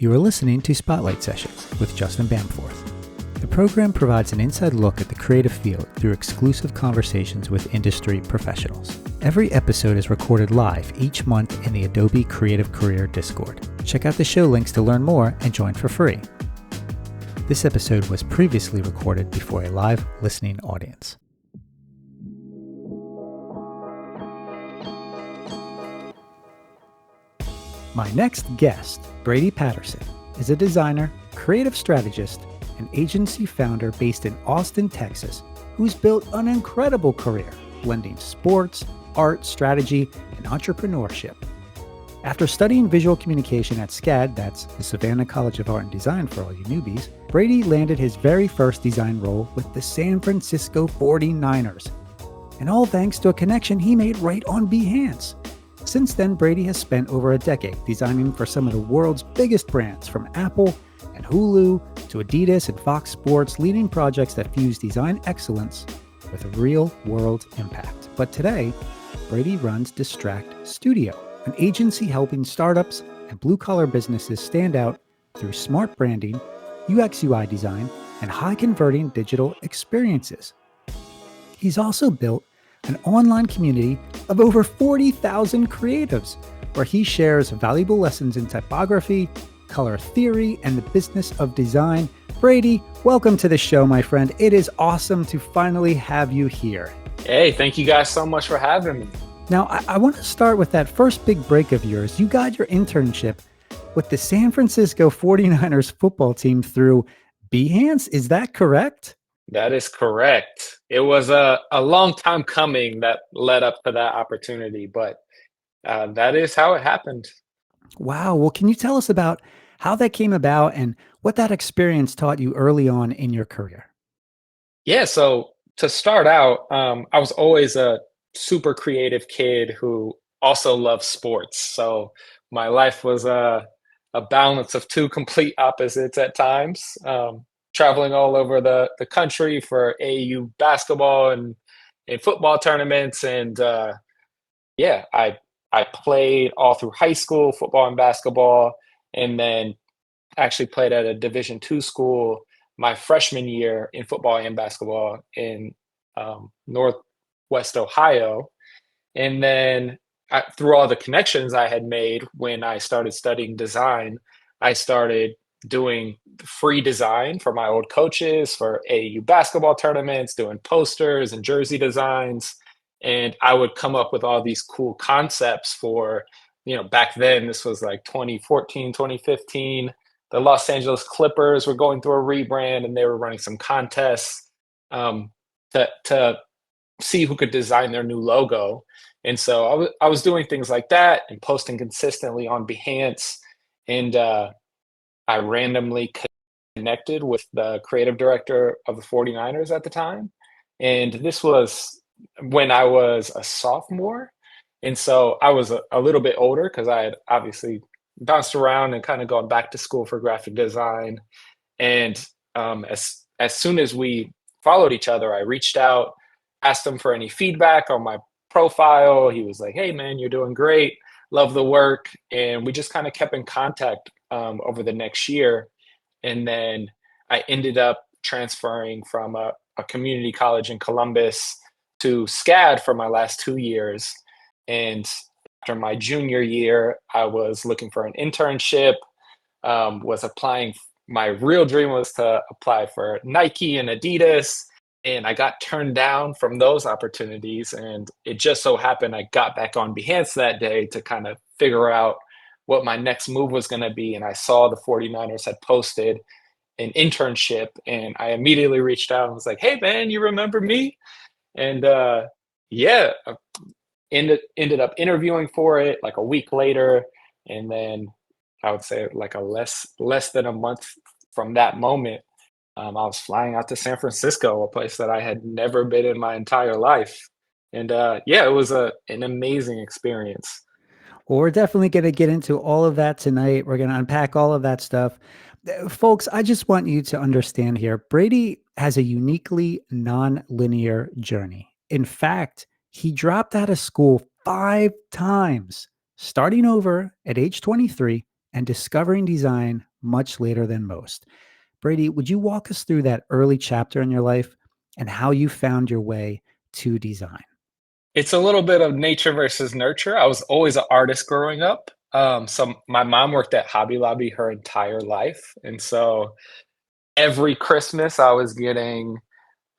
You are listening to Spotlight Sessions with Justin Bamforth. The program provides an inside look at the creative field through exclusive conversations with industry professionals. Every episode is recorded live each month in the Adobe Creative Career Discord. Check out the show links to learn more and join for free. This episode was previously recorded before a live listening audience. My next guest, Brady Patterson, is a designer, creative strategist, and agency founder based in Austin, Texas, who's built an incredible career blending sports, art, strategy, and entrepreneurship. After studying visual communication at SCAD, that's the Savannah College of Art and Design for all you newbies, Brady landed his very first design role with the San Francisco 49ers. And all thanks to a connection he made right on Behance. Since then, Brady has spent over a decade designing for some of the world's biggest brands, from Apple and Hulu to Adidas and Fox Sports, leading projects that fuse design excellence with real-world impact. But today, Brady runs Distract Studio, an agency helping startups and blue-collar businesses stand out through smart branding, UX/UI design, and high-converting digital experiences. He's also built an online community of over 40,000 creatives, where he shares valuable lessons in typography, color theory, and the business of design. Brady, welcome to the show, my friend. It is awesome to finally have you here. Hey, thank you guys so much for having me. Now, I want to start with that first big break of yours. You got your internship with the San Francisco 49ers football team through Behance. Is that correct? That is correct. It was a long time coming that led up to that opportunity, but that is how it happened. Wow. Well, can you tell us about how that came about and what that experience taught you early on in your career? Yeah, so to start out, I was always a super creative kid who also loved sports. So my life was a balance of two complete opposites at times. Traveling all over the country for AAU basketball and football tournaments. And I played all through high school, football and basketball, and then actually played at a Division II school my freshman year in football and basketball in Northwest Ohio. And then through all the connections I had made when I started studying design, I started doing free design for my old coaches for AAU basketball tournaments, doing posters and jersey designs. And I would come up with all these cool concepts for, back then, this was like 2014, 2015, the Los Angeles Clippers were going through a rebrand and they were running some contests to see who could design their new logo. And so I was doing things like that and posting consistently on Behance. And I randomly connected with the creative director of the 49ers at the time. And this was when I was a sophomore. And so I was a little bit older because I had obviously bounced around and kind of gone back to school for graphic design. And as soon as we followed each other, I reached out, asked him for any feedback on my profile. He was like, "Hey, man, you're doing great. Love the work." And we just kind of kept in contact over the next year. And then I ended up transferring from a community college in Columbus to SCAD for my last 2 years. And after my junior year, I was looking for an internship, was applying. My real dream was to apply for Nike and Adidas. And I got turned down from those opportunities. And it just so happened I got back on Behance that day to kind of figure out what my next move was going to be. And I saw the 49ers had posted an internship, and I immediately reached out and was like, "Hey, man, you remember me?" And I ended up interviewing for it like a week later. And then I would say like less than a month from that moment, I was flying out to San Francisco, a place that I had never been in my entire life. And it was an amazing experience. Well, we're definitely going to get into all of that tonight. We're going to unpack all of that stuff. Folks, I just want you to understand here, Brady has a uniquely non-linear journey. In fact, he dropped out of school 5 times, starting over at age 23 and discovering design much later than most. Brady, would you walk us through that early chapter in your life and how you found your way to design? It's a little bit of nature versus nurture. I was always an artist growing up. So my mom worked at Hobby Lobby her entire life, and so every Christmas I was getting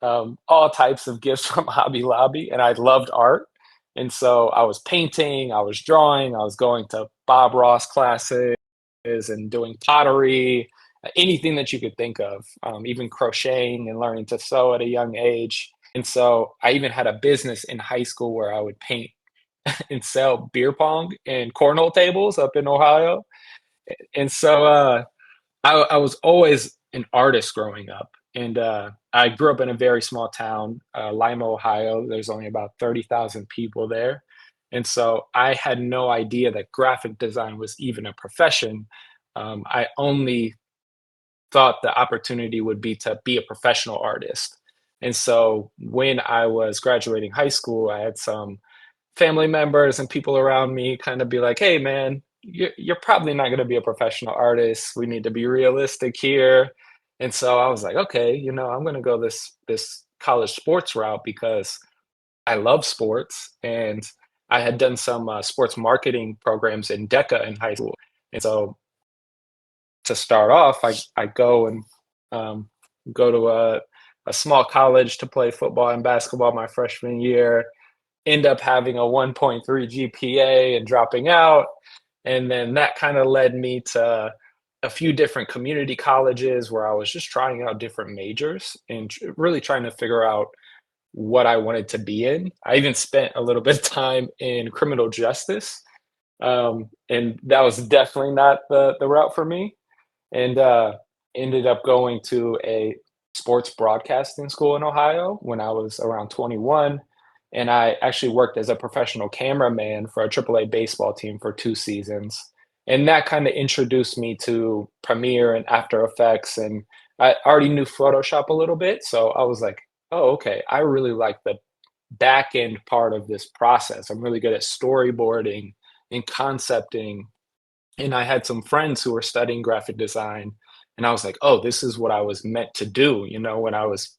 all types of gifts from Hobby Lobby, and I loved art. And so I was painting, I was drawing, I was going to Bob Ross classes and doing pottery, anything that you could think of, even crocheting and learning to sew at a young age. And so I even had a business in high school where I would paint and sell beer pong and cornhole tables up in Ohio. And so I was always an artist growing up, and I grew up in a very small town, Lima, Ohio. There's only about 30,000 people there, and so I had no idea that graphic design was even a profession. I only thought the opportunity would be to be a professional artist. And so when I was graduating high school, I had some family members and people around me kind of be like, "Hey, man, you're probably not going to be a professional artist. We need to be realistic here." And so I was like, "Okay, I'm going to go this college sports route because I love sports, and I had done some sports marketing programs in DECA in high school." And so to start off, I go and um, go to a small college to play football and basketball my freshman year, end up having a 1.3 GPA and dropping out. And then that kind of led me to a few different community colleges where I was just trying out different majors and really trying to figure out what I wanted to be in. I even spent a little bit of time in criminal justice, and that was definitely not the route for me. And ended up going to a sports broadcasting school in Ohio when I was around 21. And I actually worked as a professional cameraman for a AAA baseball team for 2 seasons. And that kind of introduced me to Premiere and After Effects. And I already knew Photoshop a little bit. So I was like, oh, okay, I really like the back end part of this process. I'm really good at storyboarding and concepting, and I had some friends who were studying graphic design, and I was like, "Oh, this is what I was meant to do." When I was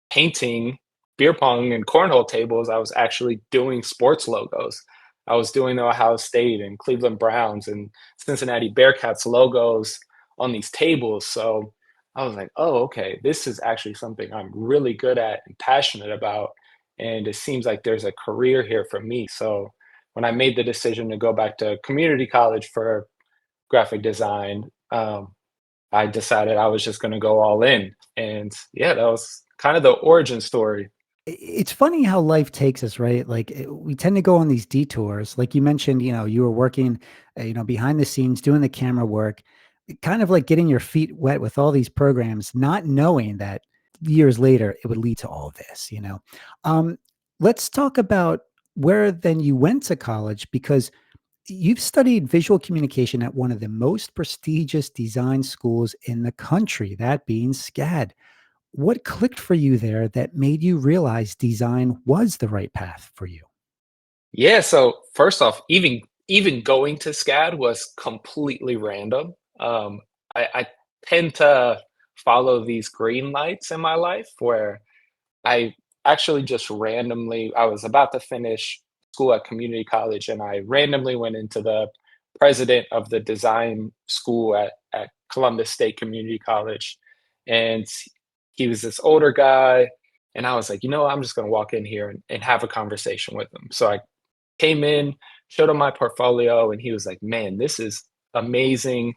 painting beer pong and cornhole tables, I was actually doing sports logos. I was doing the Ohio State and Cleveland Browns and Cincinnati Bearcats logos on these tables. So I was like, "Oh, okay, this is actually something I'm really good at and passionate about, and it seems like there's a career here for me." So when I made the decision to go back to community college for graphic design, I decided I was just going to go all in. And yeah, that was kind of the origin story. It's funny how life takes us, right? Like we tend to go on these detours. Like you mentioned, you were working, behind the scenes, doing the camera work, kind of like getting your feet wet with all these programs, not knowing that years later it would lead to all of this. Um, let's talk about where then you went to college because you've studied visual communication at one of the most prestigious design schools in the country, that being SCAD. What clicked for you there that made you realize design was the right path for you? Yeah. So first off, even going to SCAD was completely random. I tend to follow these green lights in my life where I actually just randomly, I was about to finish school at community college, and I randomly went into the president of the design school at Columbus State Community College. And he was this older guy. And I was like, I'm just going to walk in here and have a conversation with him. So I came in, showed him my portfolio, and he was like, man, this is amazing.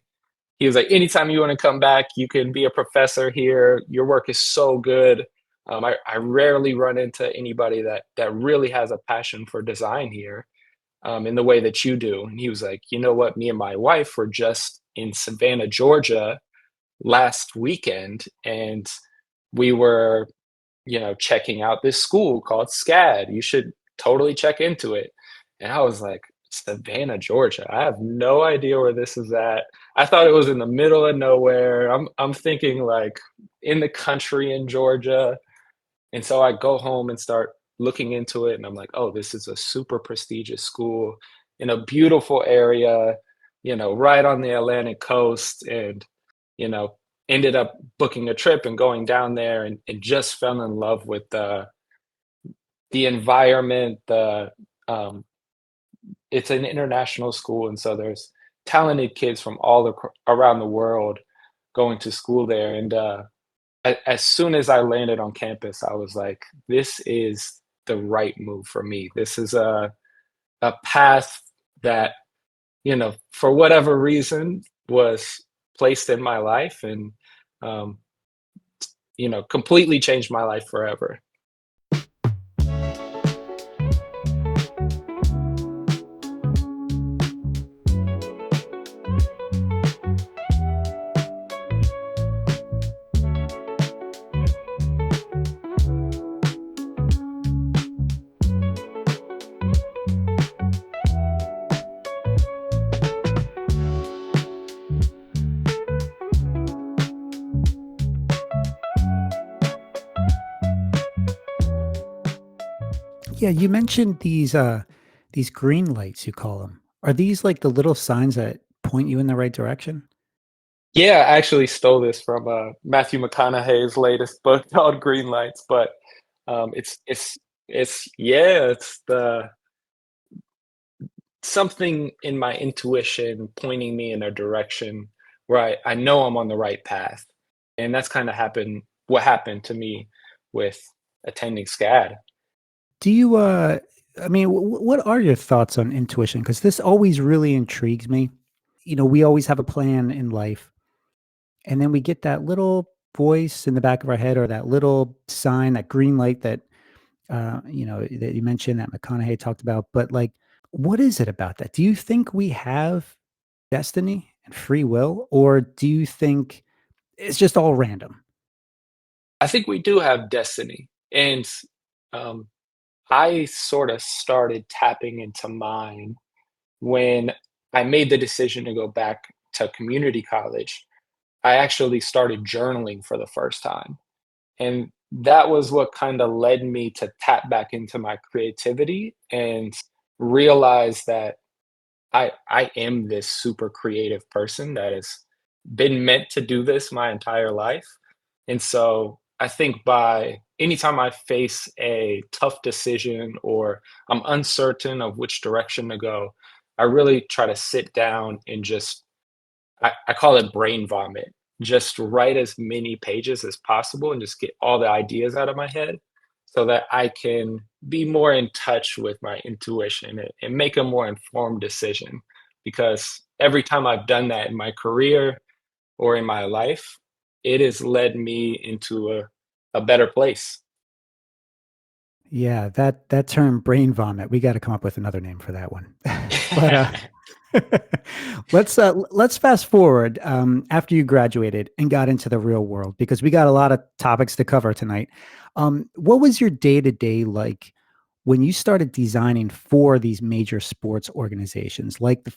He was like, anytime you want to come back, you can be a professor here. Your work is so good. I rarely run into anybody that really has a passion for design here, in the way that you do. And he was like, you know what? Me and my wife were just in Savannah, Georgia last weekend, and we were, checking out this school called SCAD. You should totally check into it. And I was like, Savannah, Georgia. I have no idea where this is at. I thought it was in the middle of nowhere. I'm thinking like in the country in Georgia. And so I go home and start looking into it, and I'm like, oh, this is a super prestigious school in a beautiful area, right on the Atlantic coast. And you know, ended up booking a trip and going down there, and just fell in love with the environment. The It's an international school, and so there's talented kids from around the world going to school there. And as soon as I landed on campus, I was like, "This is the right move for me. This is a path that, for whatever reason, was placed in my life, and um, completely changed my life forever." Yeah, you mentioned these green lights, you call them. Are these like the little signs that point you in the right direction? Yeah, I actually stole this from Matthew McConaughey's latest book called Green Lights, but it's the something in my intuition pointing me in a direction where I know I'm on the right path. And that's kind of what happened to me with attending SCAD. Do you I mean, what are your thoughts on intuition? Because this always really intrigues me. We always have a plan in life, and then we get that little voice in the back of our head or that little sign, that green light that that you mentioned that McConaughey talked about. But like, what is it about that? Do you think we have destiny and free will, or do you think it's just all random? I think we do have destiny. And um, I sort of started tapping into mine when I made the decision to go back to community college. I actually started journaling for the first time. And that was what kind of led me to tap back into my creativity and realize that I am this super creative person that has been meant to do this my entire life. And so I think by anytime I face a tough decision or I'm uncertain of which direction to go, I really try to sit down and just I call it brain vomit. Just write as many pages as possible and just get all the ideas out of my head so that I can be more in touch with my intuition and make a more informed decision. Because every time I've done that in my career or in my life, it has led me into a better place. Yeah, that term brain vomit, we gotta come up with another name for that one. But, let's fast forward, after you graduated and got into the real world, because we got a lot of topics to cover tonight. What was your day-to-day like when you started designing for these major sports organizations like the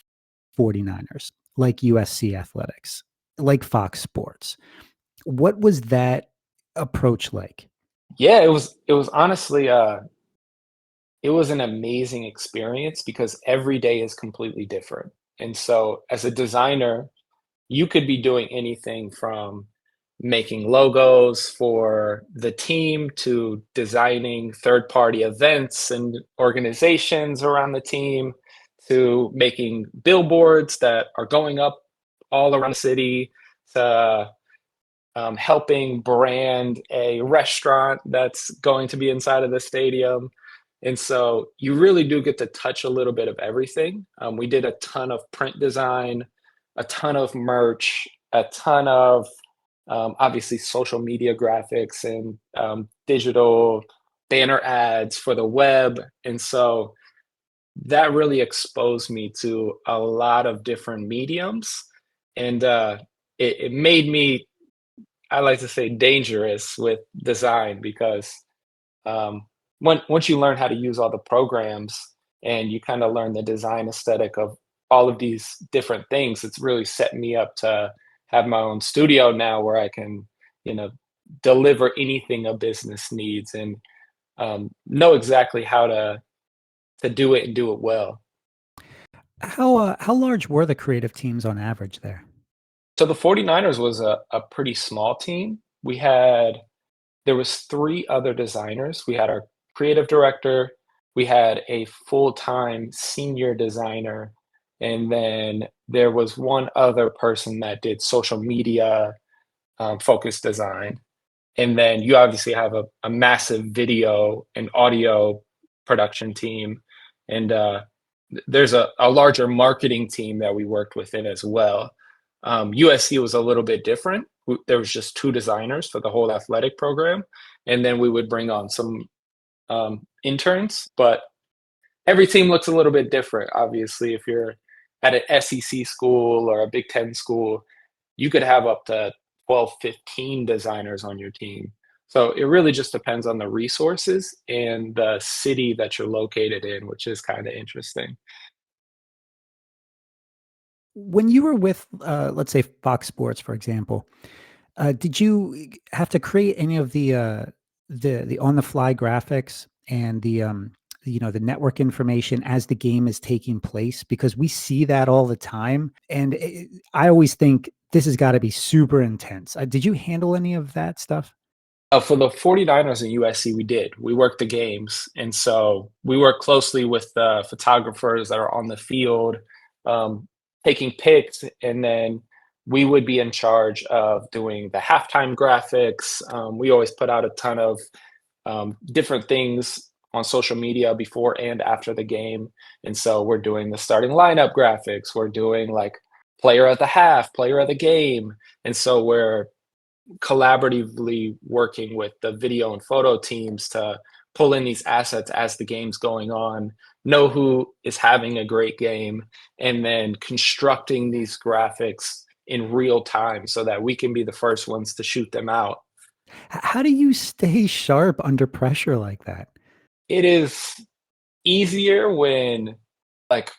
49ers, like USC Athletics, like Fox Sports? What was that approach like? Yeah, it was honestly it was an amazing experience because every day is completely different. And so as a designer, you could be doing anything from making logos for the team to designing third party events and organizations around the team to making billboards that are going up all around the city to helping brand a restaurant that's going to be inside of the stadium. And so you really do get to touch a little bit of everything. We did a ton of print design, a ton of merch, a ton of obviously social media graphics and digital banner ads for the web. And so that really exposed me to a lot of different mediums. And it made me, I like to say, dangerous with design because once you learn how to use all the programs and you kind of learn the design aesthetic of all of these different things, it's really set me up to have my own studio now where I can, you know, deliver anything a business needs and know exactly how to do it and do it well. How large were the creative teams on average there? So the 49ers was a pretty small team. There was 3 other designers. We had our creative director, we had a full-time senior designer, and then there was one other person that did social media, focused design. And then you obviously have a massive video and audio production team, and, there's a larger marketing team that we worked within as well. USC was a little bit different. There was just 2 designers for the whole athletic program, and then we would bring on some, interns, but every team looks a little bit different. Obviously, if you're at an SEC school or a Big Ten school, you could have up to 12, 15 designers on your team. So it really just depends on the resources and the city that you're located in, which is kind of interesting. When you were with, let's say, Fox Sports, for example, did you have to create any of the on the fly graphics and the network information as the game is taking place? Because we see that all the time, and I always think this has got to be super intense. Did you handle any of that stuff? For the 49ers and USC, we did. We worked the games, and so we work closely with the photographers that are on the field, um, taking pics, and then we would be in charge of doing the halftime graphics. We always put out a ton of different things on social media before and after the game, and so we're doing the starting lineup graphics. We're doing like player of the half, player of the game, and so we're collaboratively working with the video and photo teams to pull in these assets as the game's going on, know who is having a great game, and then constructing these graphics in real time so that we can be the first ones to shoot them out. How do you stay sharp under pressure like that? It is easier when, like,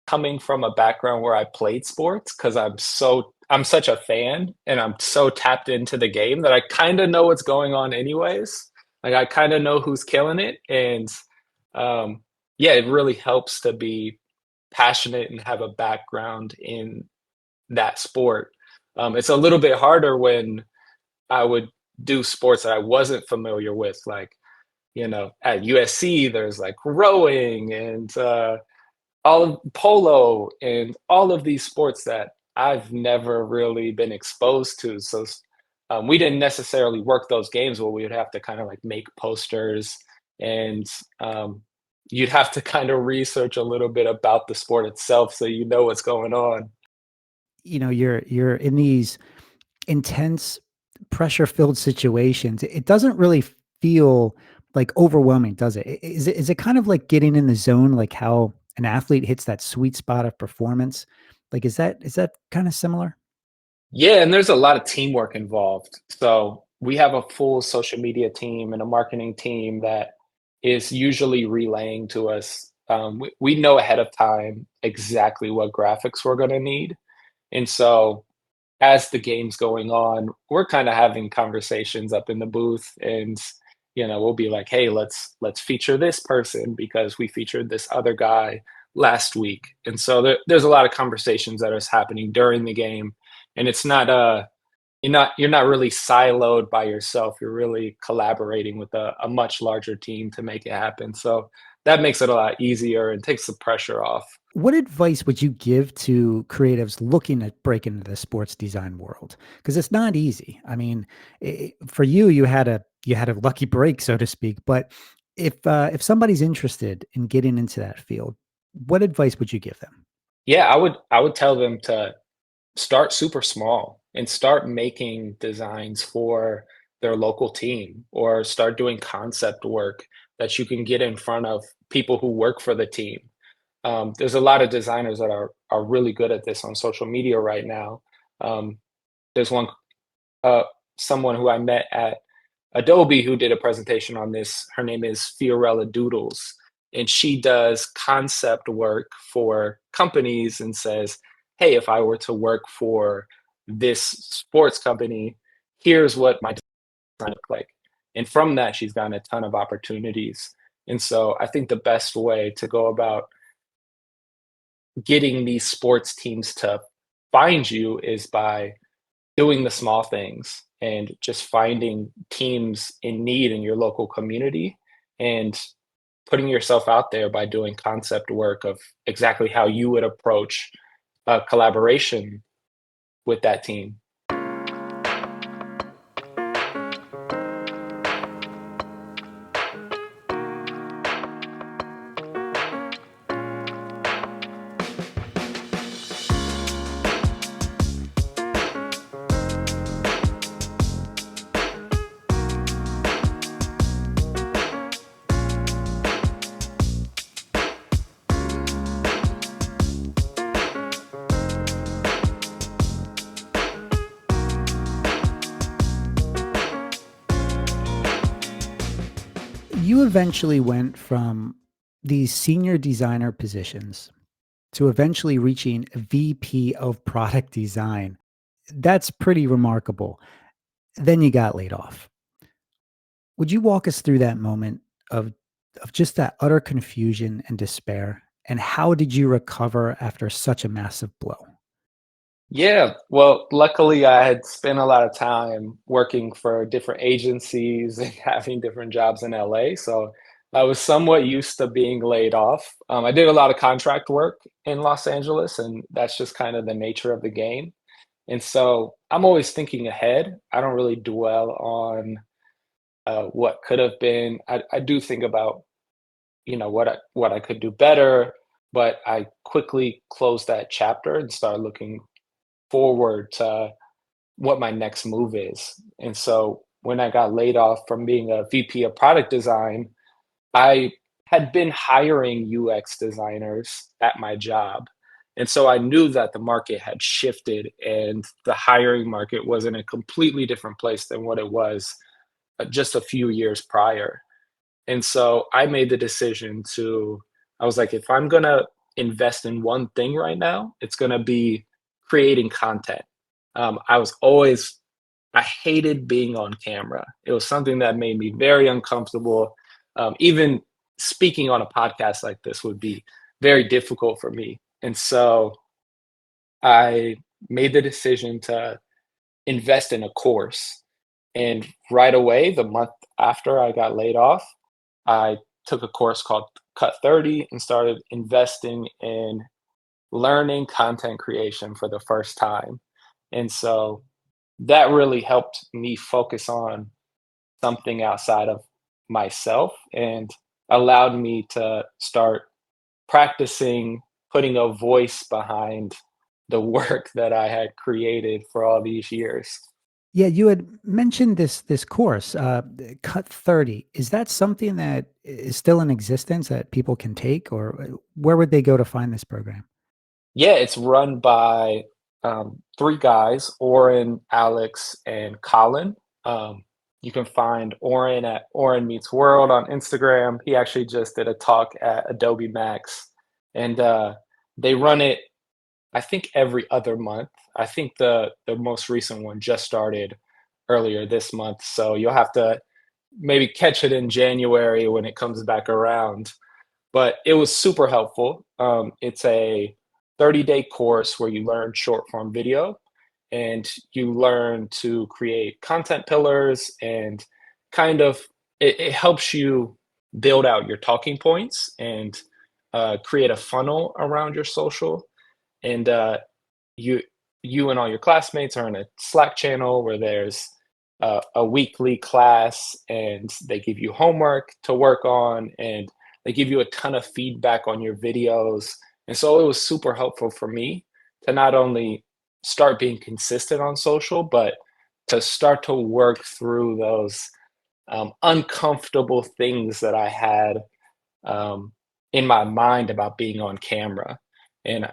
coming from a background where I played sports because I'm such a fan and I'm so tapped into the game that I kind of know what's going on anyways. Like I kind of know who's killing it, and um, yeah, it really helps to be passionate and have a background in that sport. It's a little bit harder when I would do sports that I wasn't familiar with, like at USC, there's like rowing and all of polo and all of these sports that I've never really been exposed to. So we didn't necessarily work those games where we would have to kind of like make posters and you'd have to kind of research a little bit about the sport itself so you know what's going on. You're in these intense pressure-filled situations. It doesn't really feel, like, overwhelming, does it? Is it kind of like getting in the zone, like how an athlete hits that sweet spot of performance? Like, is that kinda similar? Yeah, and there's a lot of teamwork involved. So we have a full social media team and a marketing team that is usually relaying to us. We know ahead of time exactly what graphics we're going to need. And so as the game's going on, we're kind of having conversations up in the booth and we'll be like, "Hey, let's feature this person because we featured this other guy last week." And so there's a lot of conversations that is happening during the game, and it's not you're not really siloed by yourself. You're really collaborating with a much larger team to make it happen. So that makes it a lot easier and takes the pressure off. What advice would you give to creatives looking at break into the sports design world? Because it's not easy. I mean, for you, you had a lucky break, so to speak. But if somebody's interested in getting into that field, what advice would you give them? Yeah, I would tell them to start super small and start making designs for their local team or start doing concept work that you can get in front of people who work for the team. There's a lot of designers that are really good at this on social media right now. Um, there's uh, someone who I met at Adobe who did a presentation on this. Her name is Fiorella Doodles, and she does concept work for companies and says, "Hey, if I were to work for this sports company, here's what my design look like." And from that, she's gotten a ton of opportunities. And so I think the best way to go about getting these sports teams to find you is by doing the small things and just finding teams in need in your local community and putting yourself out there by doing concept work of exactly how you would approach a collaboration with that team. You eventually went from these senior designer positions to eventually reaching a VP of product design. That's pretty remarkable. Then you got laid off. Would you walk us through that moment of just that utter confusion and despair? And how did you recover after such a massive blow? Yeah, well, luckily I had spent a lot of time working for different agencies and having different jobs in LA. So I was somewhat used to being laid off. I did a lot of contract work in Los Angeles, and that's just kind of the nature of the game. And so I'm always thinking ahead. I don't really dwell on what could have been. I do think about what I could do better, but I quickly close that chapter and start looking forward to what my next move is. And so when I got laid off from being a VP of product design, I had been hiring UX designers at my job. And so I knew that the market had shifted and the hiring market was in a completely different place than what it was just a few years prior. And so I made the decision I was like, if I'm going to invest in one thing right now, it's going to be creating content. I was always, I hated being on camera. It was something that made me very uncomfortable. Even speaking on a podcast like this would be very difficult for me. And so I made the decision to invest in a course. And right away, the month after I got laid off, I took a course called Cut 30 and started investing in learning content creation for the first time. And so that really helped me focus on something outside of myself and allowed me to start practicing putting a voice behind the work that I had created for all these years. Yeah, you had mentioned this course, Cut 30. Is that something that is still in existence that people can take, or where would they go to find this program? Yeah, it's run by three guys, Oren, Alex, and Colin. You can find Oren at Oren Meets World on Instagram. He actually just did a talk at Adobe Max, and they run it, I think, every other month. I think the most recent one just started earlier this month, so you'll have to maybe catch it in January when it comes back around. But it was super helpful. It's a 30-day course where you learn short form video and you learn to create content pillars and kind of it helps you build out your talking points and create a funnel around your social. And you you and all your classmates are in a Slack channel where there's a weekly class and they give you homework to work on and they give you a ton of feedback on your videos. And so it was super helpful for me to not only start being consistent on social, but to start to work through those uncomfortable things that I had um, in my mind about being on camera. And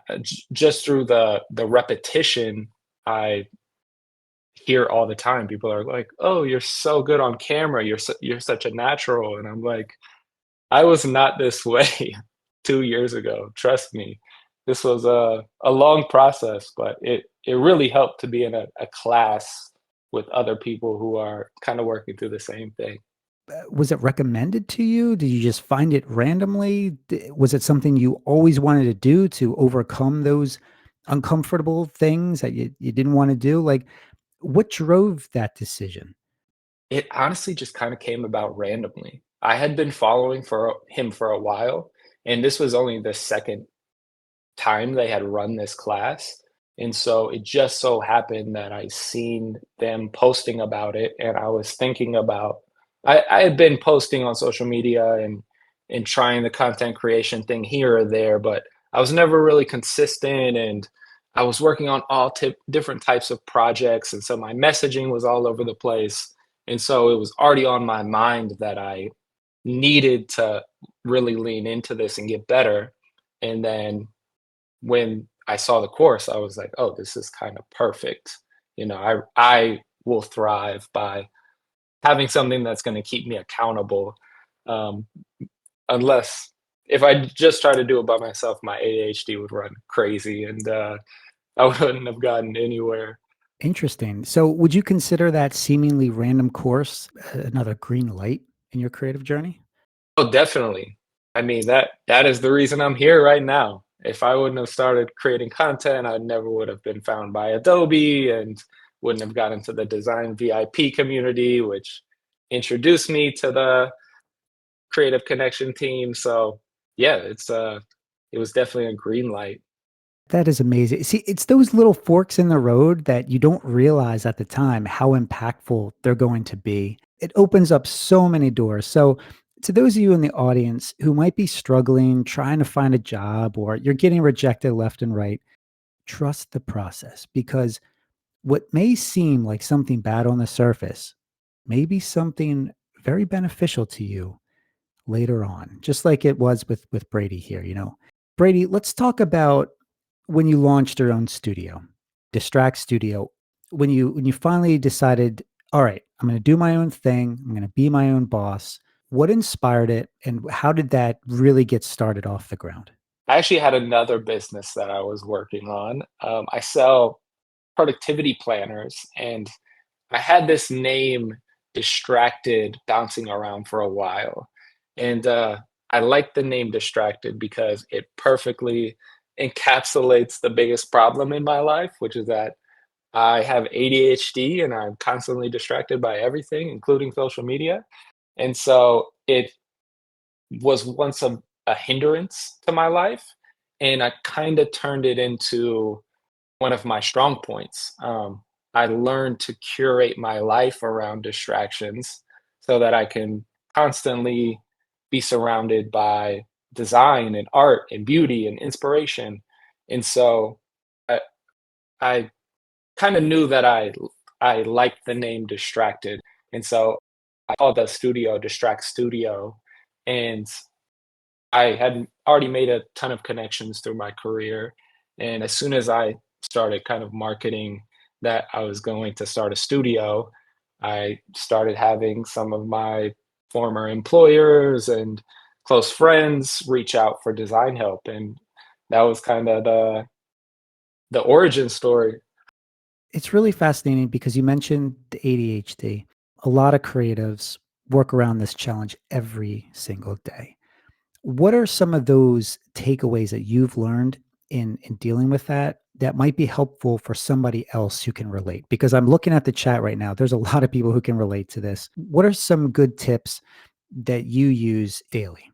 just through the repetition, I hear all the time. People are like, "Oh, you're so good on camera. You're such a natural." And I'm like, "I was not this way 2 years ago. Trust me. This was a long process, but it really helped to be in a class with other people who are kind of working through the same thing." Was it recommended to you? Did you just find it randomly? Was it something you always wanted to do to overcome those uncomfortable things that you didn't want to do? Like, what drove that decision? It honestly just kind of came about randomly. I had been following for him for a while, and this was only the second time they had run this class. And so it just so happened that I seen them posting about it, and I was thinking about I had been posting on social media and trying the content creation thing here or there, but I was never really consistent, and I was working on different types of projects, and so my messaging was all over the place. And so it was already on my mind that I needed to really lean into this and get better. And then when I saw the course, I was like, "Oh, this is kind of perfect." I will thrive by having something that's going to keep me accountable. Um, unless if I just try to do it by myself, my ADHD would run crazy, and I wouldn't have gotten anywhere. Interesting. So, would you consider that seemingly random course another green light in your creative journey? Oh, definitely. I mean, that is the reason I'm here right now. If I wouldn't have started creating content, I never would have been found by Adobe and wouldn't have got into the design VIP community, which introduced me to the creative connection team. So yeah, it was definitely a green light. That is amazing. See, it's those little forks in the road that you don't realize at the time how impactful they're going to be. It opens up so many doors. So, to those of you in the audience who might be struggling, trying to find a job, or you're getting rejected left and right, trust the process because what may seem like something bad on the surface may be something very beneficial to you later on, just like it was with Brady here. Brady, let's talk about when you launched your own studio, Distract Studio. When you finally decided, all right, I'm going to do my own thing, I'm going to be my own boss. What inspired it, and how did that really get started off the ground? I actually had another business that I was working on. I sell productivity planners, and I had this name Distracted bouncing around for a while. And I like the name Distracted because it perfectly encapsulates the biggest problem in my life, which is that I have ADHD and I'm constantly distracted by everything, including social media. And so it was once a hindrance to my life. And I kind of turned it into one of my strong points. I learned to curate my life around distractions so that I can constantly be surrounded by design and art and beauty and inspiration. And so I, I kind of knew that I liked the name Distracted, and so I called the studio Distract Studio. And I had already made a ton of connections through my career, and as soon as I started kind of marketing that I was going to start a studio, I started having some of my former employers and close friends reach out for design help, and that was kind of the origin story. It's really fascinating because you mentioned the ADHD. A lot of creatives work around this challenge every single day. What are some of those takeaways that you've learned in dealing with that might be helpful for somebody else who can relate? Because I'm looking at the chat right now. There's a lot of people who can relate to this. What are some good tips that you use daily?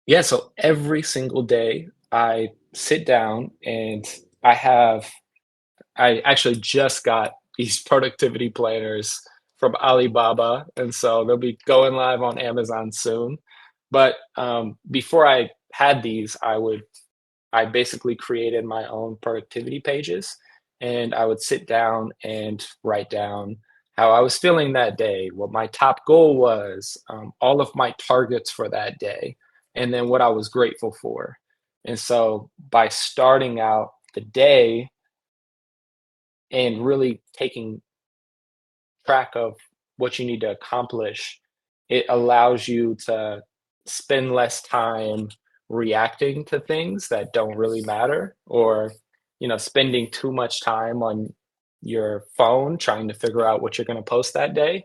Yeah, so every single day I sit down and I have I actually just got these productivity planners from Alibaba, and so they'll be going live on Amazon soon. But before I had these, I basically created my own productivity pages, and I would sit down and write down how I was feeling that day, what my top goal was, all of my targets for that day, and then what I was grateful for. And so by starting out the day and really taking track of what you need to accomplish, it allows you to spend less time reacting to things that don't really matter, or spending too much time on your phone trying to figure out what you're going to post that day.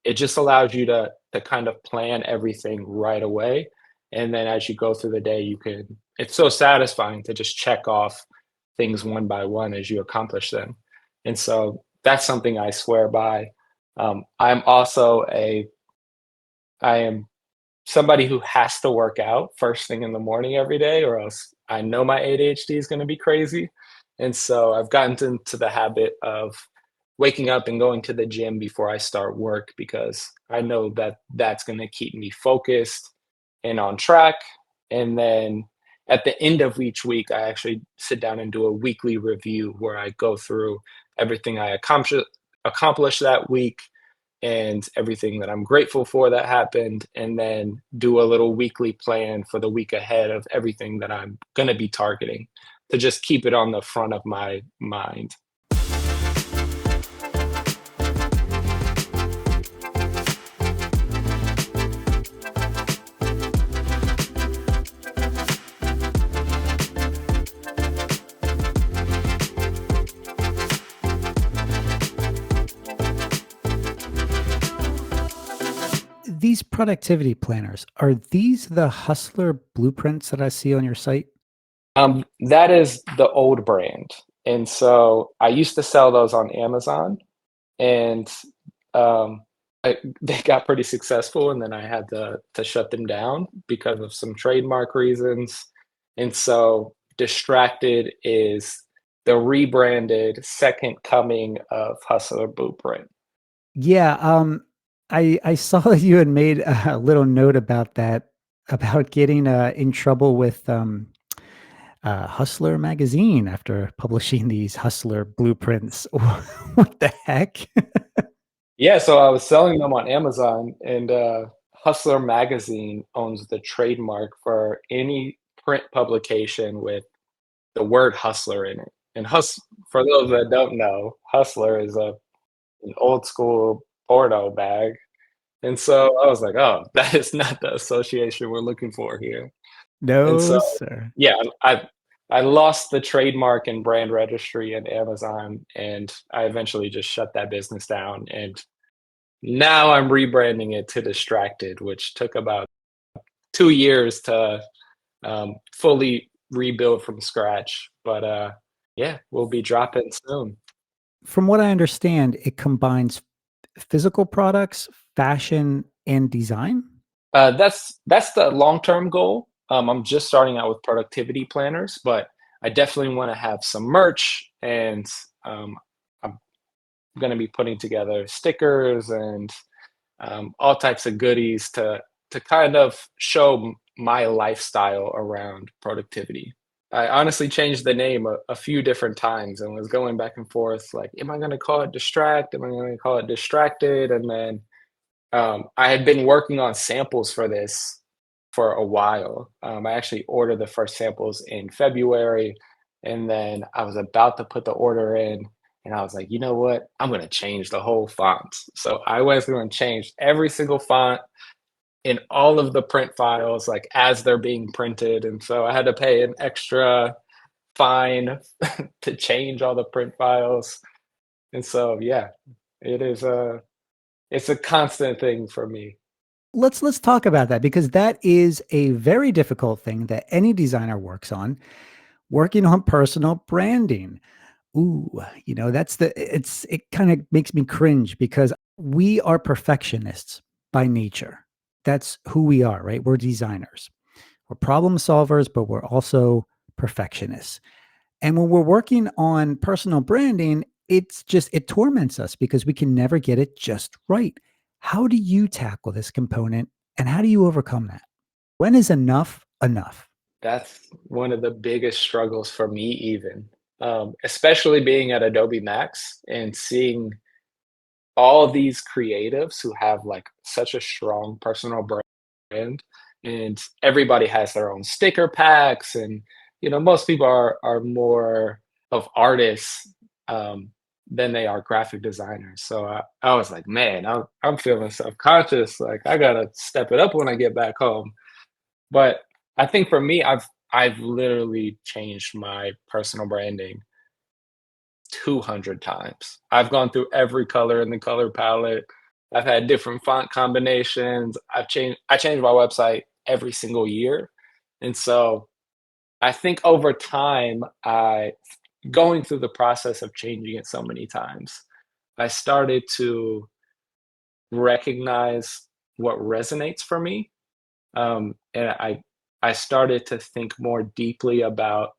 It just allows you to kind of plan everything right away, and then as you go through the day, you can it's so satisfying to just check off things one by one as you accomplish them. And so that's something I swear by. I'm also I am somebody who has to work out first thing in the morning every day, or else I know my ADHD is going to be crazy. And so I've gotten into the habit of waking up and going to the gym before I start work because I know that that's going to keep me focused and on track. And then at the end of each week, I actually sit down and do a weekly review where I go through everything I accomplished that week and everything that I'm grateful for that happened, and then do a little weekly plan for the week ahead of everything that I'm going to be targeting to just keep it on the front of my mind. These productivity planners, are these the hustler blueprints that I see on your site? That is the old brand. And so I used to sell those on Amazon, and um, they got pretty successful. And then I had to shut them down because of some trademark reasons. And so Distracted is the rebranded second coming of Hustler Blueprint. Yeah, I saw that you had made a little note about that, about getting in trouble with Hustler magazine after publishing these Hustler blueprints. What the heck? Yeah, so I was selling them on Amazon, and Hustler Magazine owns the trademark for any print publication with the word hustler in it. And for those that don't know, hustler is an old school Porto bag. And so I was like, oh, that is not the association we're looking for here. And so, No, sir. yeah, I lost the trademark and brand registry in Amazon, and I eventually just shut that business down. And now I'm rebranding it to Distracted, which took about 2 years to fully rebuild from scratch. But yeah, we'll be dropping soon. From what I understand, it combines physical products, fashion, and design? That's the long term goal. I'm just starting out with productivity planners, but I definitely want to have some merch, and I'm going to be putting together stickers and all types of goodies to kind of show my lifestyle around productivity. I honestly changed the name a few different times and was going back and forth like, am I going to call it Distract? Am I going to call it Distracted? And then I had been working on samples for this for a while. I actually ordered the first samples in February, and then I was about to put the order in, and I was like, you know what? I'm going to change the whole font. So I went through and changed every single font in all of the print files, like as they're being printed. And so I had to pay an extra fine to change all the print files. And so, yeah, it is it's a constant thing for me. Let's talk about that because that is a very difficult thing that any designer works on, working on personal branding. Ooh, that's it kind of makes me cringe because we are perfectionists by nature. That's who we are, right? We're designers. We're problem solvers, but we're also perfectionists. And when we're working on personal branding, it torments us because we can never get it just right. How do you tackle this component and how do you overcome that? When is enough enough? That's one of the biggest struggles for me, even, especially being at Adobe Max and seeing all these creatives who have like such a strong personal brand, and everybody has their own sticker packs, and most people are more of artists than they are graphic designers. So I was like, man, I'm feeling self-conscious, like I gotta step it up when I get back home. But I think for me, I've literally changed my personal branding 200 times. I've gone through every color in the color palette. I've had different font combinations. I change my website every single year. And so I think over time, I going through the process of changing it so many times, I started to recognize what resonates for me. And I started to think more deeply about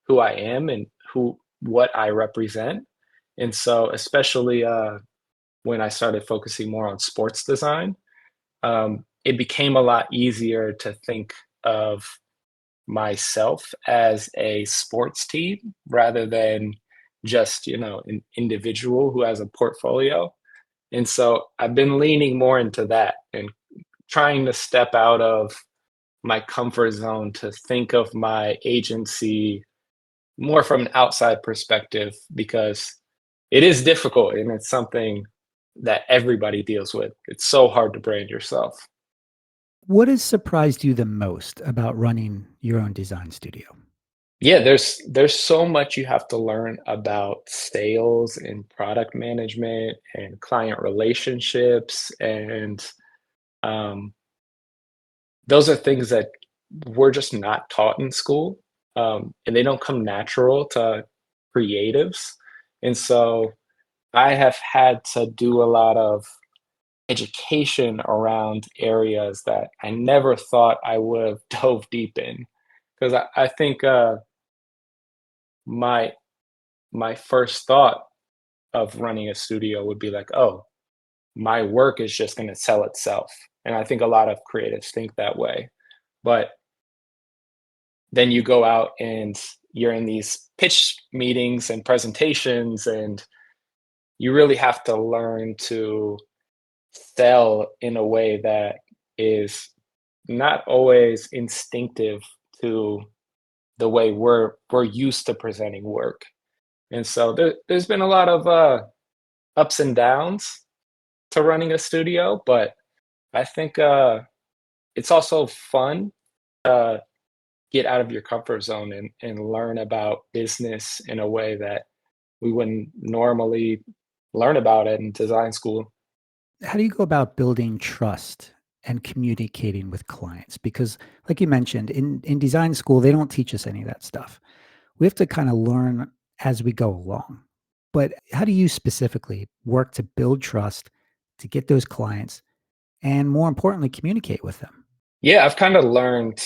who I am and who what I represent. And so, especially when I started focusing more on sports design, it became a lot easier to think of myself as a sports team rather than just an individual who has a portfolio. And so I've been leaning more into that and trying to step out of my comfort zone to think of my agency more from an outside perspective because it is difficult and it's something that everybody deals with. It's so hard to brand yourself. What has surprised you the most about running your own design studio? Yeah, there's so much you have to learn about sales and product management and client relationships and um, those are things that we're just not taught in school, and they don't come natural to creatives. And so I have had to do a lot of education around areas that I never thought I would have dove deep in. Because I think my my first thought of running a studio would be like, oh, my work is just going to sell itself. And I think a lot of creatives think that way. But then you go out and you're in these pitch meetings and presentations, and you really have to learn to sell in a way that is not always instinctive to the way we're used to presenting work. And so there's been a lot of ups and downs to running a studio, but I think it's also fun to get out of your comfort zone and learn about business in a way that we wouldn't normally learn about it in design school. How do you go about building trust and communicating with clients? Because, like you mentioned, in design school, they don't teach us any of that stuff. We have to kind of learn as we go along. But how do you specifically work to build trust, to get those clients, and more importantly, communicate with them? Yeah, I've kind of learned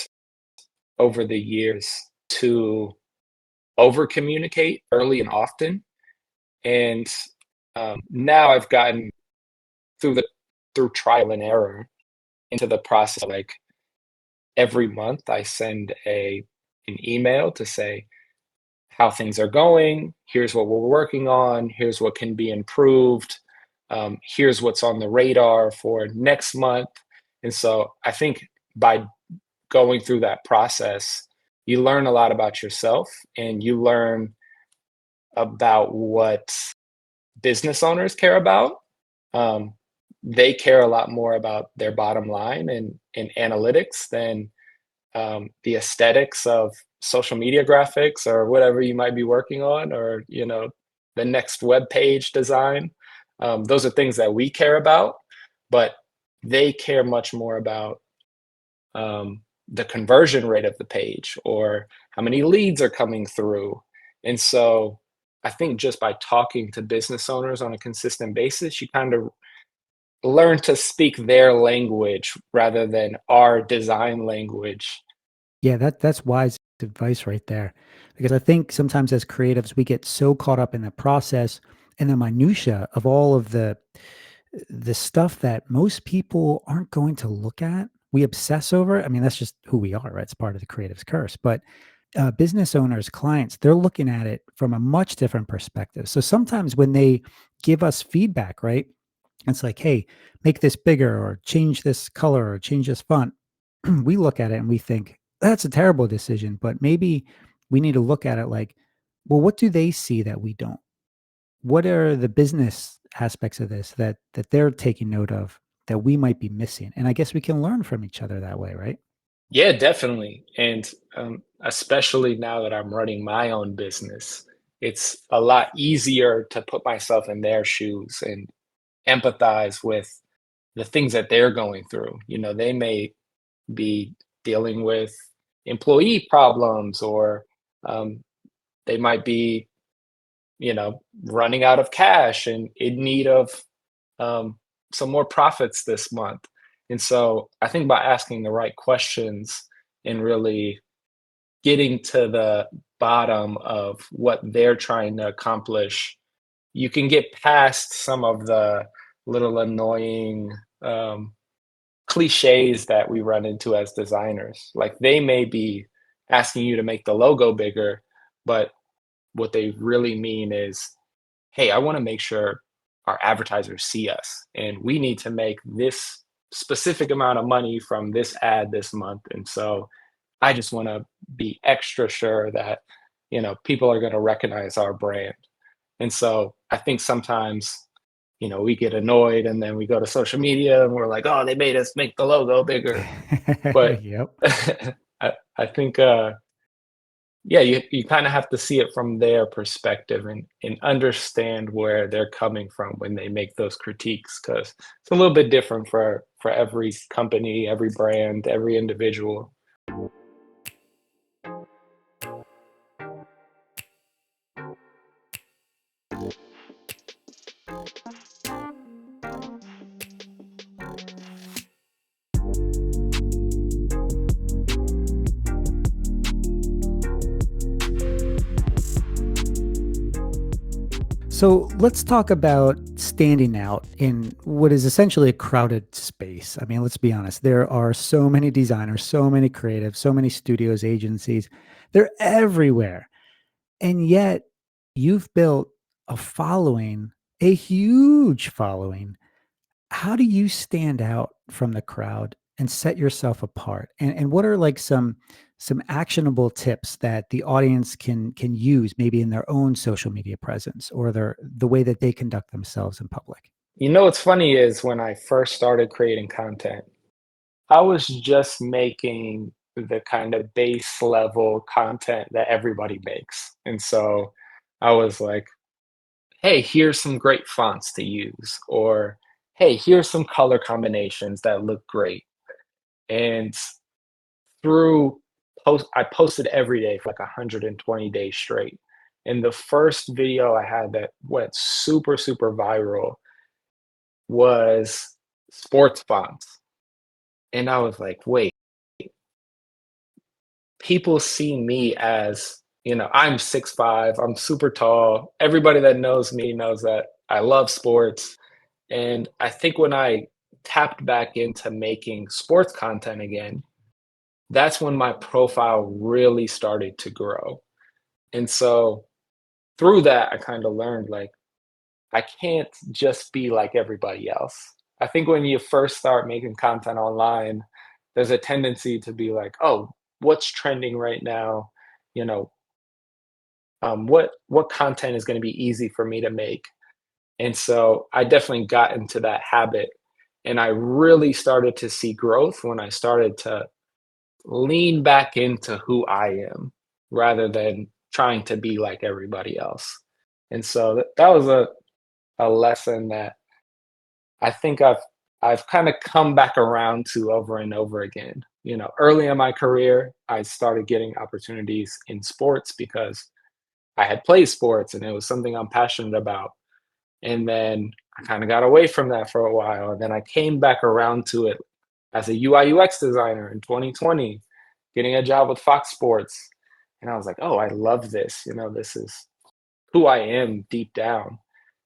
over the years to over communicate early and often. And now I've gotten through the through trial and error into the process. Like every month, I send a an email to say how things are going. Here's what we're working on. Here's what can be improved. Here's what's on the radar for next month. And so I think by going through that process, you learn a lot about yourself and you learn about what business owners care about. Um, they care a lot more about their bottom line and analytics than the aesthetics of social media graphics or whatever you might be working on, or the next web page design. Those are things that we care about, but they care much more about the conversion rate of the page or how many leads are coming through. And so I think just by talking to business owners on a consistent basis, you kind of learn to speak their language rather than our design language. Yeah, that's wise advice right there. Because I think sometimes as creatives, we get so caught up in the process and the minutia of all of the stuff that most people aren't going to look at. We obsess over it. I mean, that's just who we are, right? It's part of the creative's curse. But business owners, clients, they're looking at it from a much different perspective. So sometimes when they give us feedback, right? It's like, hey, make this bigger or change this color or change this font. We look at it and we think, that's a terrible decision. But maybe we need to look at it like, well, what do they see that we don't? What are the business aspects of this that they're taking note of that we might be missing? And I guess we can learn from each other that way, right? Yeah, definitely. And especially now that I'm running my own business, it's a lot easier to put myself in their shoes and empathize with the things that they're going through. They may be dealing with employee problems, or um, they might be, running out of cash and in need of um, some more profits this month. And so I think by asking the right questions and really getting to the bottom of what they're trying to accomplish, you can get past some of the little annoying um, cliches that we run into as designers. Like they may be asking you to make the logo bigger, but what they really mean is, hey, I want to make sure our advertisers see us and we need to make this specific amount of money from this ad this month. And so I just want to be extra sure that, people are going to recognize our brand. And so I think sometimes, we get annoyed and then we go to social media and we're like, oh, they made us make the logo bigger. But Yep. I think, yeah, you kind of have to see it from their perspective and understand where they're coming from when they make those critiques, because it's a little bit different for every company, every brand, every individual. So let's talk about standing out in what is essentially a crowded space. I mean, let's be honest, there are so many designers, so many creatives, so many studios, agencies, they're everywhere. And yet you've built a following, a huge following. How do you stand out from the crowd and set yourself apart? And what are like some actionable tips that the audience can use maybe in their own social media presence or the way that they conduct themselves in public? What's funny is when I first started creating content, I was just making the kind of base level content that everybody makes. And so I was like, hey, here's some great fonts to use, or hey, here's some color combinations that look great. And through I posted every day for like 120 days straight. And the first video I had that went super, super viral was sports fonts. And I was like, wait, people see me as, I'm 6'5", I'm super tall. Everybody that knows me knows that I love sports. And I think when I tapped back into making sports content again, that's when my profile really started to grow. And so through that, I kind of learned like, I can't just be like everybody else. I think when you first start making content online, there's a tendency to be like, oh, what's trending right now? You know, what content is going to be easy for me to make? And so I definitely got into that habit, and I really started to see growth when I started to lean back into who I am rather than trying to be like everybody else. And so that was a lesson that I think I've kind of come back around to over and over again. Early in my career, I started getting opportunities in sports because I had played sports and it was something I'm passionate about. And then I kind of got away from that for a while. And then I came back around to it as a UI UX designer in 2020, getting a job with Fox Sports. And I was like, oh, I love this. This is who I am deep down.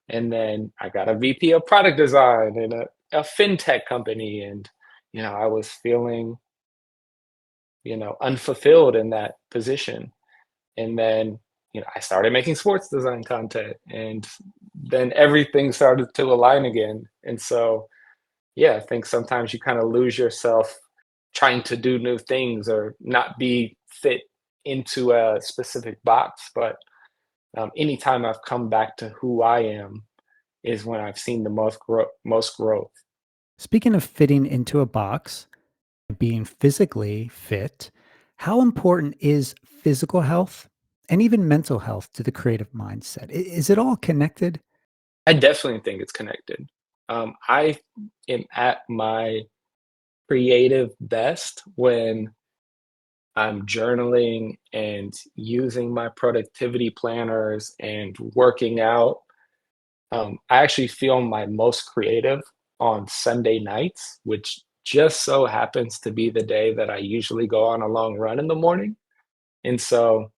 And then I got a VP of product design in a fintech company. And, I was feeling, unfulfilled in that position. And then, I started making sports design content, and then everything started to align again. And so, yeah, I think sometimes you kind of lose yourself trying to do new things or not be fit into a specific box. But anytime I've come back to who I am is when I've seen the most growth. Speaking of fitting into a box, being physically fit, how important is physical health and even mental health to the creative mindset? Is it all connected? I definitely think it's connected. I am at my creative best when I'm journaling and using my productivity planners and working out. I actually feel my most creative on Sunday nights, which just so happens to be the day that I usually go on a long run in the morning. And so,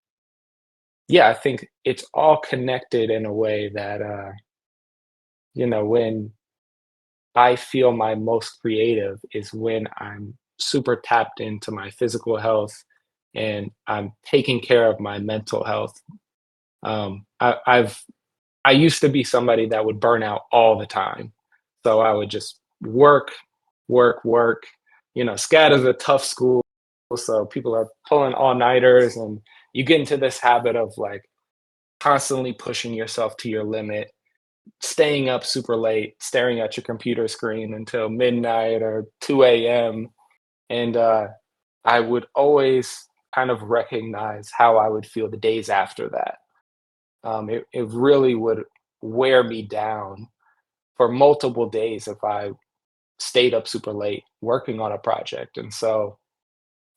yeah, I think it's all connected in a way that, when I feel my most creative is when I'm super tapped into my physical health and I'm taking care of my mental health. I used to be somebody that would burn out all the time. So I would just work, work, work. SCAT is a tough school, so people are pulling all-nighters, and you get into this habit of like constantly pushing yourself to your limit, staying up super late, staring at your computer screen until midnight or 2 a.m. And I would always kind of recognize how I would feel the days after that. It really would wear me down for multiple days if I stayed up super late working on a project. And so,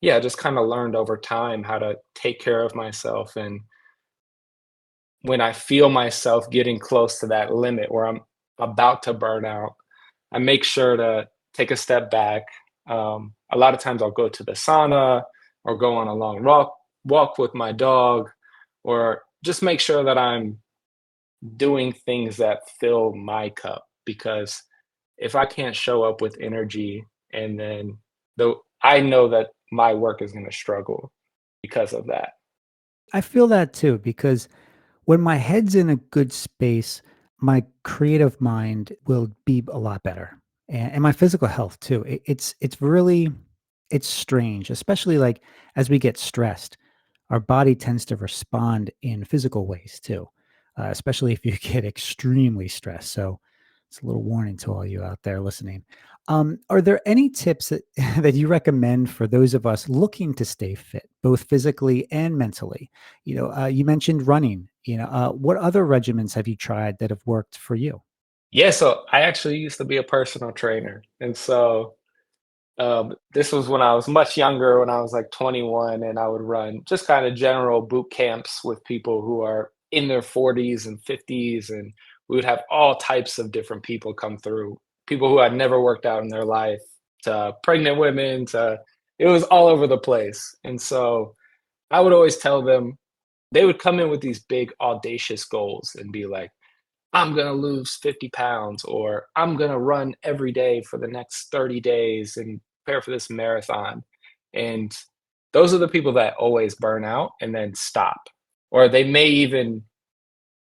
yeah, I just kind of learned over time how to take care of myself. And when I feel myself getting close to that limit where I'm about to burn out, I make sure to take a step back. A lot of times I'll go to the sauna or go on a long walk with my dog, or just make sure that I'm doing things that fill my cup, because if I can't show up with energy, and then though I know that my work is going to struggle because of that. I feel that too, because when my head's in a good space, my creative mind will be a lot better, and my physical health too. It's really it's strange, especially like as we get stressed, our body tends to respond in physical ways too, especially if you get extremely stressed. So it's a little warning to all you out there listening. Are there any tips that, that you recommend for those of us looking to stay fit, both physically and mentally? You mentioned running. What other regimens have you tried that have worked for you? Yeah, so I actually used to be a personal trainer. And so this was when I was much younger, when I was like 21, and I would run just kind of general boot camps with people who are in their 40s and 50s. And we would have all types of different people come through, people who had never worked out in their life, to pregnant women, to it was all over the place. And so I would always tell them, they would come in with these big, audacious goals and be like, I'm going to lose 50 pounds, or I'm going to run every day for the next 30 days and prepare for this marathon. And those are the people that always burn out and then stop. Or they may even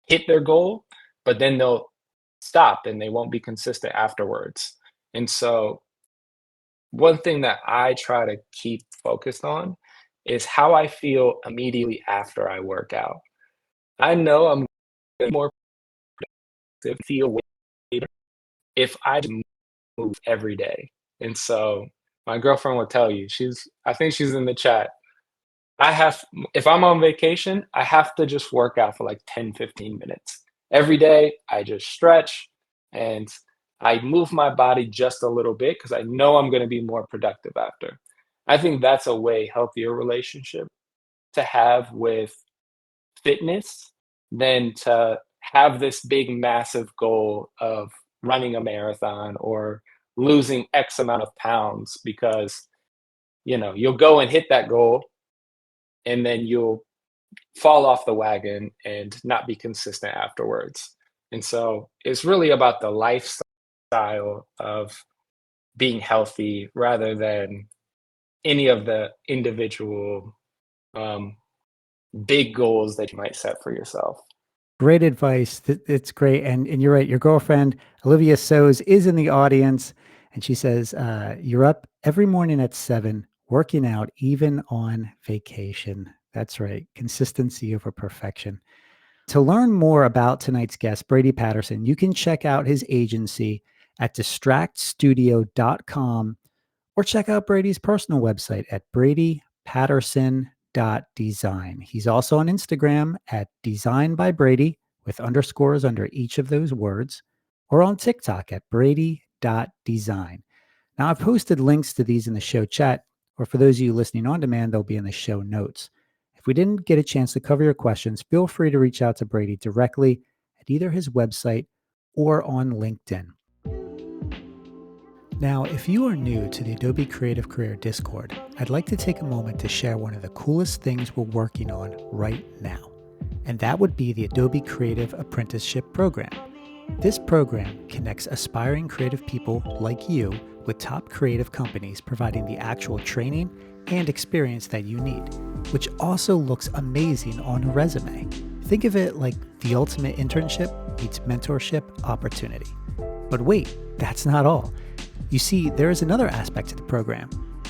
hit their goal, but then they'll stop and they won't be consistent afterwards. And so, one thing that I try to keep focused on is how I feel immediately after I work out. I know I'm more to feel way better if I just move every day. And so my girlfriend will tell you, I think she's in the chat. I have, if I'm on vacation, I have to just work out for like 10, 15 minutes. Every day, I just stretch and I move my body just a little bit because I know I'm going to be more productive after. I think that's a way healthier relationship to have with fitness than to have this big, massive goal of running a marathon or losing X amount of pounds, because you'll go and hit that goal and then you'll fall off the wagon and not be consistent afterwards. And so it's really about the lifestyle of being healthy rather than any of the individual um, big goals that you might set for yourself. Great advice. It's great. And you're right. Your girlfriend, Olivia Soes, is in the audience. And she says, you're up every morning at 7, working out, even on vacation. That's right. Consistency over perfection. To learn more about tonight's guest, Brady Patterson, you can check out his agency at distractstudio.com, or check out Brady's personal website at bradypatterson.design. He's also on Instagram at Design by Brady with underscores under each of those words, or on TikTok at brady.design. Now, I've posted links to these in the show chat, or for those of you listening on demand, they'll be in the show notes. If we didn't get a chance to cover your questions, feel free to reach out to Brady directly at either his website or on LinkedIn. Now, if you are new to the Adobe Creative Career Discord, I'd like to take a moment to share one of the coolest things we're working on right now, and that would be the Adobe Creative Apprenticeship Program. This program connects aspiring creative people like you with top creative companies providing the actual training and experience that you need, which also looks amazing on a resume. Think of it like the ultimate internship meets mentorship opportunity. But wait, that's not all. You see, there is another aspect to the program,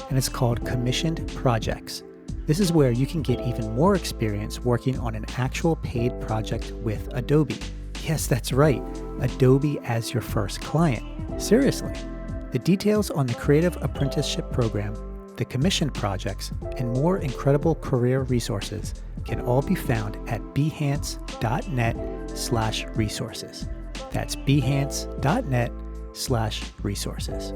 and it's called commissioned projects. This is where you can get even more experience working on an actual paid project with Adobe. Yes, that's right, Adobe as your first client. Seriously. The details on the Creative Apprenticeship Program, the commissioned projects, and more incredible career resources can all be found at behance.net/resources. That's behance.net/resources.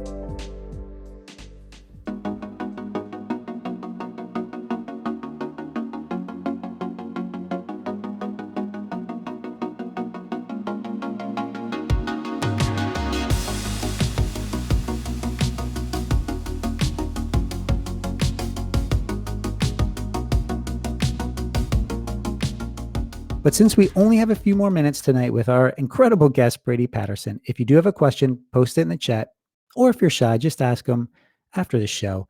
But since we only have a few more minutes tonight with our incredible guest, Brady Patterson, if you do have a question, post it in the chat. Or if you're shy, just ask him after the show.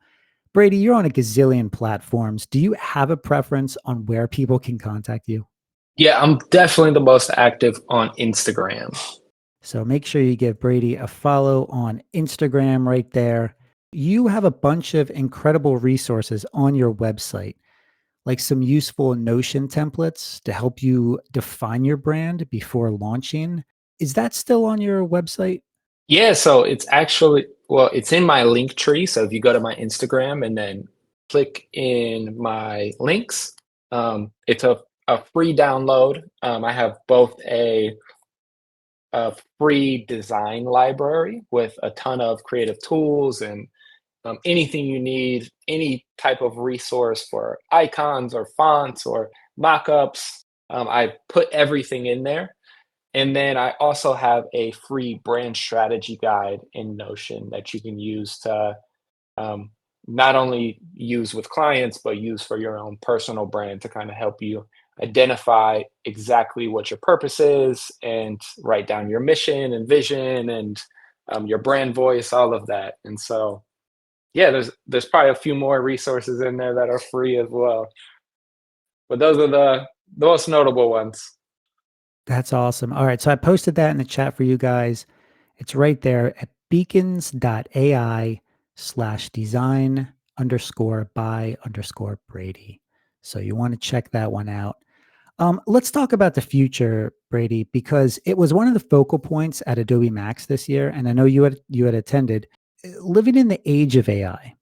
Brady, you're on a gazillion platforms. Do you have a preference on where people can contact you? Yeah, I'm definitely the most active on Instagram. So make sure you give Brady a follow on Instagram right there. You have a bunch of incredible resources on your website, like some useful Notion templates to help you define your brand before launching. Is that still on your website? Yeah, so it's actually, well, it's in my link tree. So if you go to my Instagram and then click in my links, it's a free download. I have both a free design library with a ton of creative tools and anything you need, any type of resource for icons or fonts or mockups. I put everything in there. And then I also have a free brand strategy guide in Notion that you can use to um, not only use with clients, but use for your own personal brand to kind of help you identify exactly what your purpose is and write down your mission and vision and your brand voice, all of that. And so, yeah, there's probably a few more resources in there that are free as well. But those are the most notable ones. That's awesome. All right. So I posted that in the chat for you guys. It's right there at beacons.ai/design_by_Brady. So you want to check that one out. Let's talk about the future, Brady, because it was one of the focal points at Adobe Max this year, and I know you had attended. Living in the age of AI,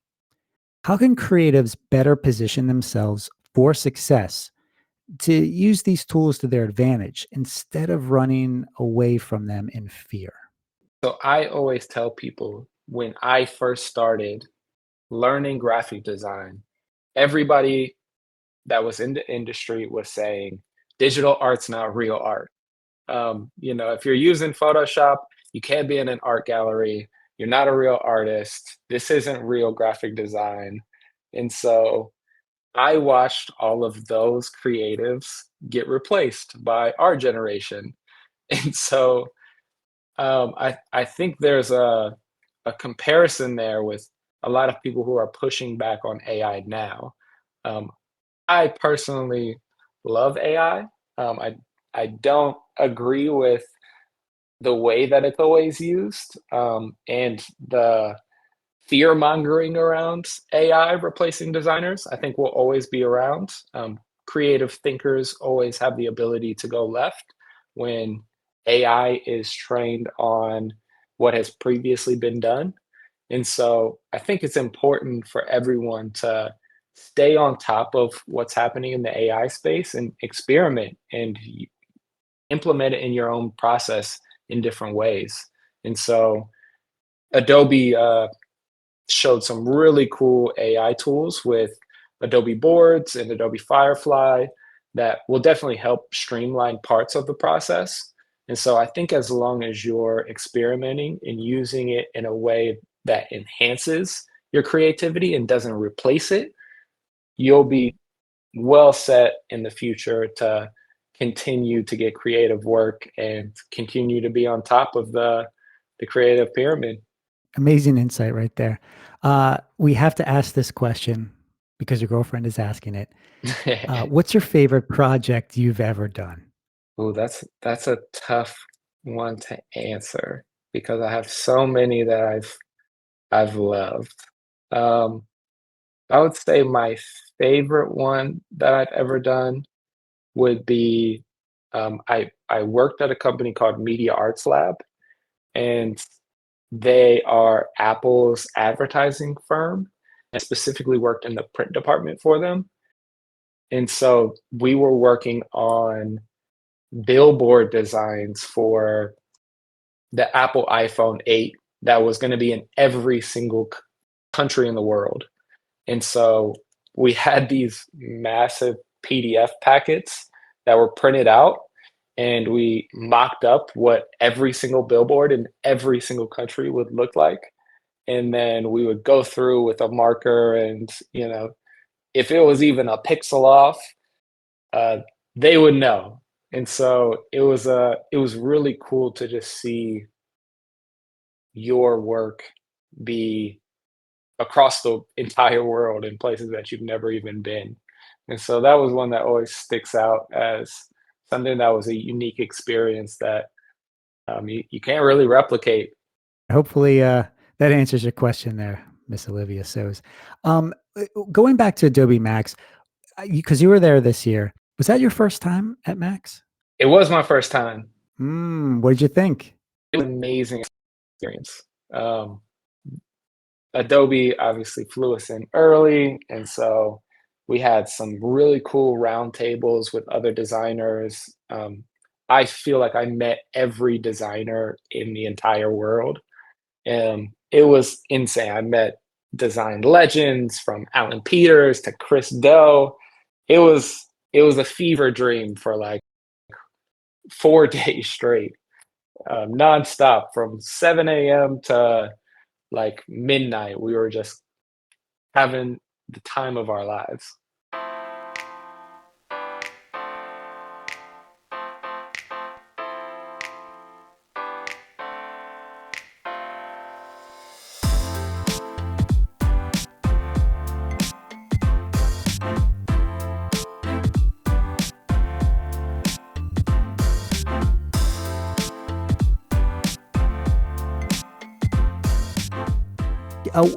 how can creatives better position themselves for success to use these tools to their advantage instead of running away from them in fear? So I always tell people when I first started learning graphic design, everybody that was in the industry was saying digital art's not real art. If you're using Photoshop, you can't be in an art gallery. You're not a real artist. This isn't real graphic design. And so I watched all of those creatives get replaced by our generation. And so I think there's a comparison there with a lot of people who are pushing back on AI now. Um, I personally love AI. I don't agree with the way that it's always used, and the fear mongering around AI replacing designers. I think will always be around. Creative thinkers always have the ability to go left when AI is trained on what has previously been done. And so I think it's important for everyone to stay on top of what's happening in the AI space and experiment and implement it in your own process in different ways. And so Adobe showed some really cool AI tools with Adobe Boards and Adobe Firefly that will definitely help streamline parts of the process. And so I think as long as you're experimenting and using it in a way that enhances your creativity and doesn't replace it, you'll be well set in the future to continue to get creative work and continue to be on top of the creative pyramid. Amazing insight right there. We have to ask this question because your girlfriend is asking it. What's your favorite project you've ever done? Oh, that's a tough one to answer because I have so many that I've loved. Um, I would say my favorite one that I've ever done would be I worked at a company called Media Arts Lab, and they are Apple's advertising firm, and specifically worked in the print department for them. And so we were working on billboard designs for the Apple iPhone 8 that was going to be in every single country in the world. And so we had these massive PDF packets that were printed out, and we mocked up what every single billboard in every single country would look like. And then we would go through with a marker, and if it was even a pixel off, uh, they would know. And so it was really cool to just see your work be across the entire world in places that you've never even been. And so that was one that always sticks out as something that was a unique experience that you can't really replicate. Hopefully, that answers your question there, Miss Olivia Soes. Going back to Adobe Max, because you were there this year, was that your first time at Max? It was my first time. What did you think? It was an amazing experience. Um, Adobe obviously flew us in early, and so we had some really cool roundtables with other designers. I feel like I met every designer in the entire world. It was insane. I met design legends from Alan Peters to Chris Do. It was a fever dream for like 4 days straight, nonstop from 7 a.m. to like midnight. We were just having the time of our lives.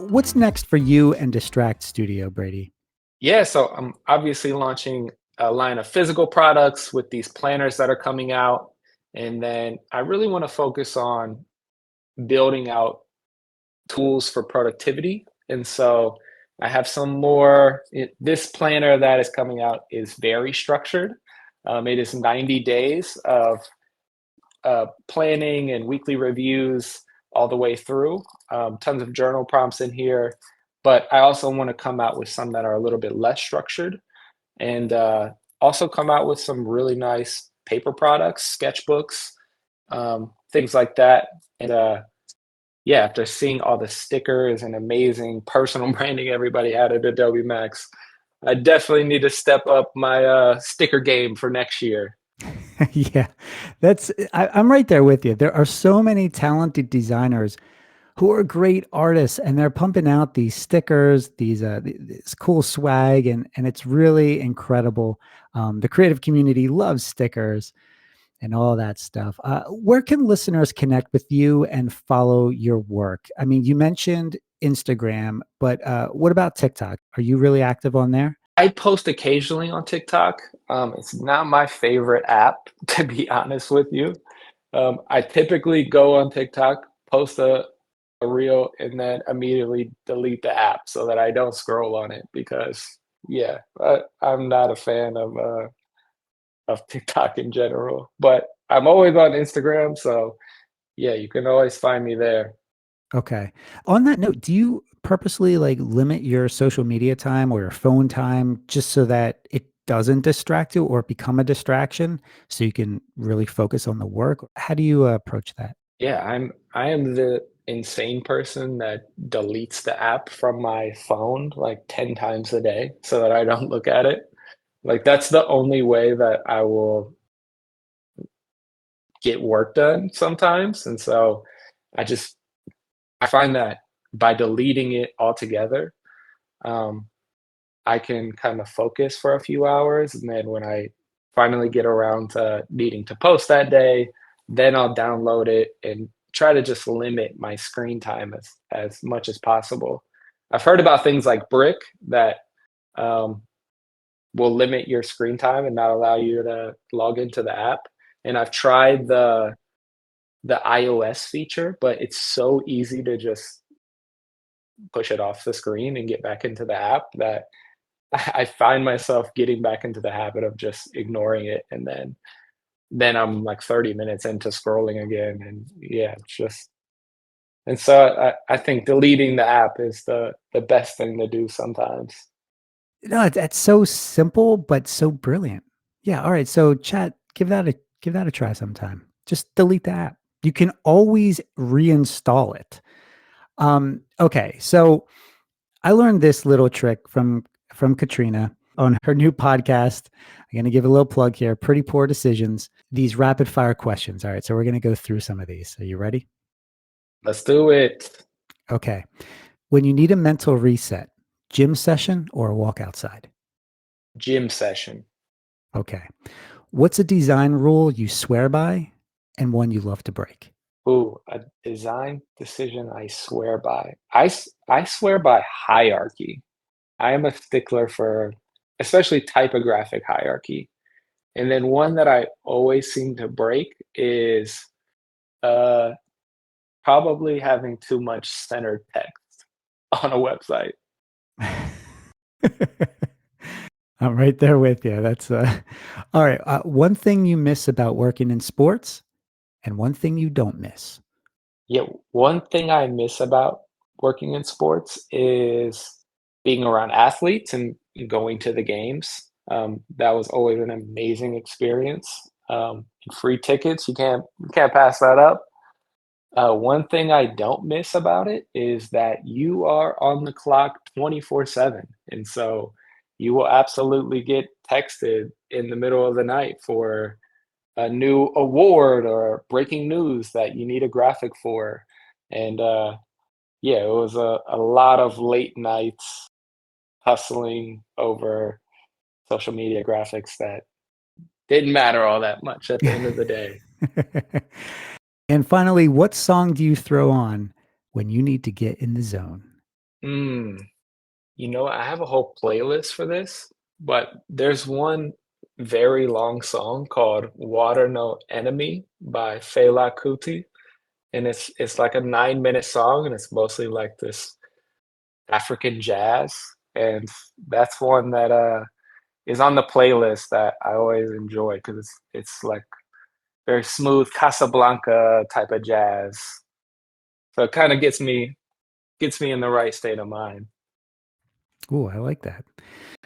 What's next for you and Distract Studio, Brady? Yeah, so I'm obviously launching a line of physical products with these planners that are coming out. And then I really want to focus on building out tools for productivity. And so I have some more. This planner that is coming out is very structured. It is 90 days of planning and weekly reviews all the way through. Tons of journal prompts in here. But I also want to come out with some that are a little bit less structured, and also come out with some really nice paper products, sketchbooks, things like that. And yeah, after seeing all the stickers and amazing personal branding everybody had at Adobe Max, I definitely need to step up my sticker game for next year. Yeah, I'm right there with you. There are so many talented designers who are great artists, and they're pumping out these stickers, this cool swag, and it's really incredible. The creative community loves stickers and all that stuff. Where can listeners connect with you and follow your work? I mean, you mentioned Instagram, but what about TikTok? Are you really active on there? I post occasionally on TikTok. It's not my favorite app, to be honest with you. I typically go on TikTok, post a reel, and then immediately delete the app so that I don't scroll on it because, yeah, I'm not a fan of TikTok in general. But I'm always on Instagram, so yeah, you can always find me there. Okay. On that note, do you purposely like limit your social media time or your phone time just so that it doesn't distract you or become a distraction so you can really focus on the work? How do you approach that? Yeah, I am the insane person that deletes the app from my phone like 10 times a day so that I don't look at it. Like that's the only way that I will get work done sometimes. And so I just I find that by deleting it altogether, um, I can kind of focus for a few hours. And then when I finally get around to needing to post that day, then I'll download it and try to just limit my screen time as much as possible. I've heard about things like Brick that um, will limit your screen time and not allow you to log into the app. And I've tried the iOS feature, but it's so easy to just push it off the screen and get back into the app that I find myself getting back into the habit of just ignoring it, and then I'm like 30 minutes into scrolling again, and yeah, it's just and so I think deleting the app is the best thing to do sometimes. No, it's so simple but so brilliant. Yeah. All right. So chat, give that a try sometime. Just delete the app. You can always reinstall it. Okay. So I learned this little trick from Katrina on her new podcast. I'm going to give a little plug here. Pretty Poor Decisions. These rapid fire questions. All right. So we're going to go through some of these. Are you ready? Let's do it. Okay. When you need a mental reset, gym session or a walk outside? Gym session. Okay. What's a design rule you swear by and one you love to break? Ooh, a design decision I swear by. I swear by hierarchy. I am a stickler for especially typographic hierarchy. And then one that I always seem to break is uh, probably having too much centered text on a website. I'm right there with you. That's all right. One thing you miss about working in sports and one thing you don't miss. Yeah, one thing I miss about working in sports is being around athletes and going to the games. That was always an amazing experience. Free tickets, you can't pass that up. One thing I don't miss about it is that you are on the clock 24/7, and so you will absolutely get texted in the middle of the night for a new award or breaking news that you need a graphic for. And yeah, it was a lot of late nights hustling over social media graphics that didn't matter all that much at the end of the day. And finally, what song do you throw on when you need to get in the zone? Mm, I have a whole playlist for this, but there's one very long song called Water No Enemy by Fela Kuti. And it's like a 9-minute song, and it's mostly like this African jazz, and that's one that, is on the playlist that I always enjoy because it's, like, very smooth Casablanca type of jazz. So it kinda gets me in the right state of mind. Ooh, I like that.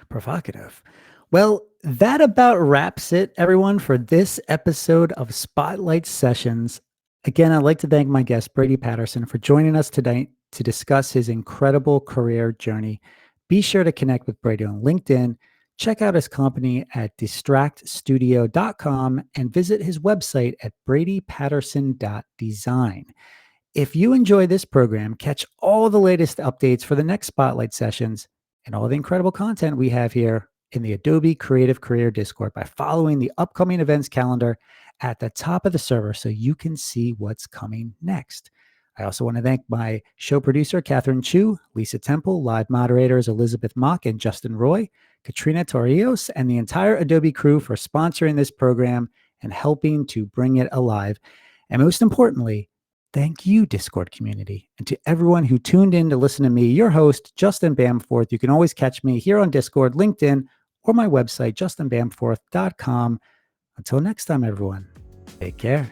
Provocative. Well, that about wraps it, everyone, for this episode of Spotlight Sessions. Again, I'd like to thank my guest, Brady Patterson, for joining us tonight to discuss his incredible career journey. Be sure to connect with Brady on LinkedIn, check out his company at distractstudio.com, and visit his website at bradypatterson.design. If you enjoy this program, catch all the latest updates for the next Spotlight Sessions and all the incredible content we have here in the Adobe Creative Career Discord by following the upcoming events calendar at the top of the server so you can see what's coming next. I also want to thank my show producer, Catherine Chu, Lisa Temple, live moderators Elizabeth Mock and Justin Roy, Katrina Torrios, and the entire Adobe crew for sponsoring this program and helping to bring it alive. And most importantly, thank you, Discord community. And to everyone who tuned in to listen to me, your host, Justin Bamforth. You can always catch me here on Discord, LinkedIn, or my website, justinbamforth.com. Until next time, everyone, take care.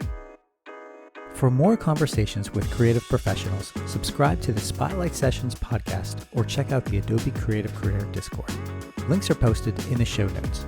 For more conversations with creative professionals, subscribe to the Spotlight Sessions podcast or check out the Adobe Creative Career Discord. Links are posted in the show notes.